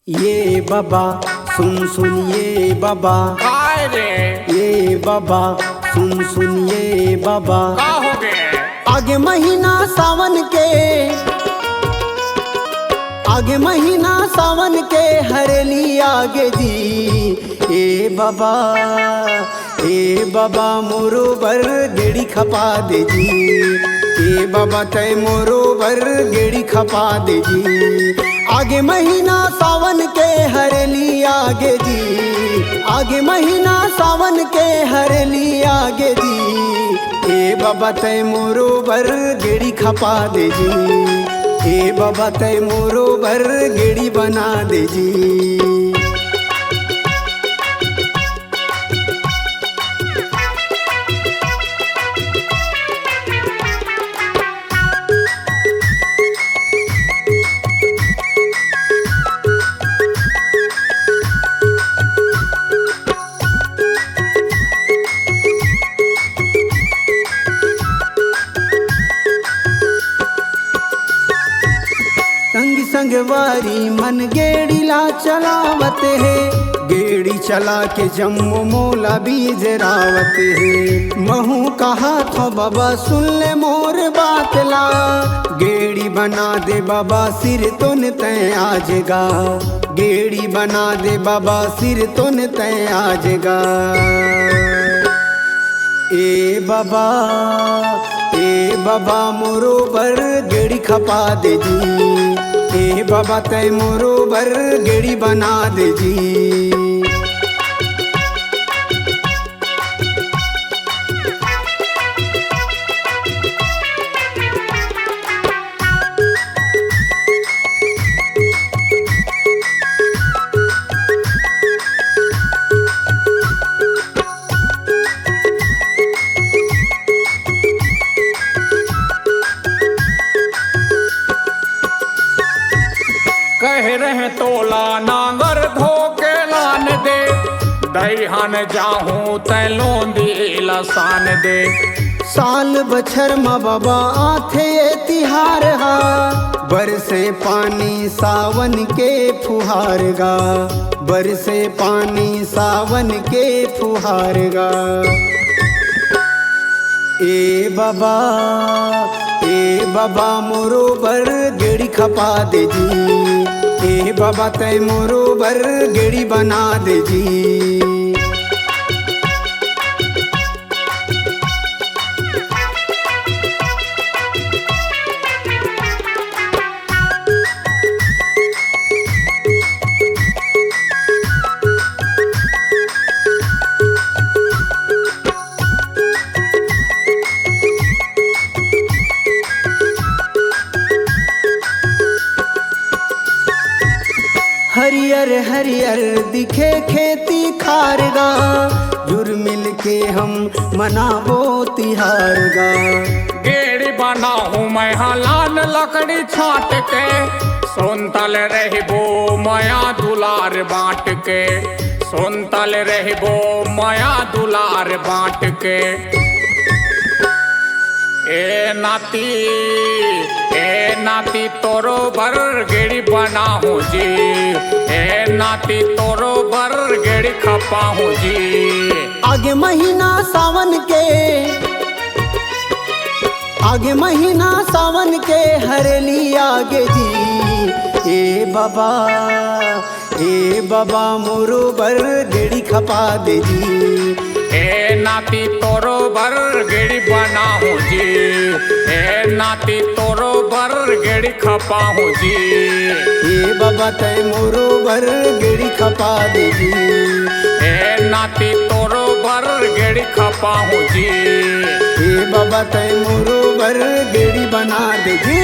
ये बाबा सुन सुन ये बाबा काय रे ये बाबा सुन सुन ये बाबा का हो गए आगे महीना सावन के आगे महीना सावन के हरेली आगे जी ए बाबा मोरो बर गेड़ी खपा दे जी ए बाबा तय मोरो बर गेड़ी खपा दे जी आगे महीना सावन के हरेली आगे जी आगे महीना सावन के हरेली आगे जी ए बाबा तय मोरो बर गेड़ी खपा दे जी ए बाबा तय मोरो बर गेड़ी बना दे जी। संग संगवारी मन गेड़ी ला चलावत है गेड़ी चला के जम्मू मोला बीज रावत है महू कहा था बाबा सुन ले मोर बात ला गेड़ी बना दे बाबा सिर तुन तय आजगा गेड़ी बना दे बाबा सिर तुन तय आजगा ए बाबा मोरो बर गेड़ी खपा दे जी ए बाबा तय मोरो बर गेड़ी बना दे जी। कह रहे तोला नांगर धोके लान दे दईहान जाहूं तै लोंदी लसान दे साल बछर मा बाबा आथे तिहार हा बरसे पानी सावन के फुहार गा बरसे पानी सावन के फुहार गा ए बाबा मोरो बर गेड़ी खपा दे जी ए बाबा तय मोरो बर गेड़ी बना दे जी। हरियर हरियर दिखे खेती खारगा जुर मिल के हम मनाबो तिहार गा गेड़ी बनाहूं मैं हलान लकड़ी छाट के सोनतल रहबो माया दुलार बांट के सोनतल रहबो माया दुलार बांट के ए नाती तोरो बर गेड़ी बनाहूं जी ए नाती तोरो बर गेड़ी खपाहूं जी आगे महीना सावन के आगे महीना सावन के हरेली आगे जी ए बाबा मोरो बर गेड़ी खपा दे जी ए नाती तोरो बर गेड़ी बनाहूं जी ए नाती तोरो बर गेड़ी खपाहूं जी ए बाबा तय मोरो बर गेड़ी खपा दे जी ए नाती तोरो बर गेड़ी खपाहूं जी ए बाबा तय मोरो बर गेड़ी बना दे जी।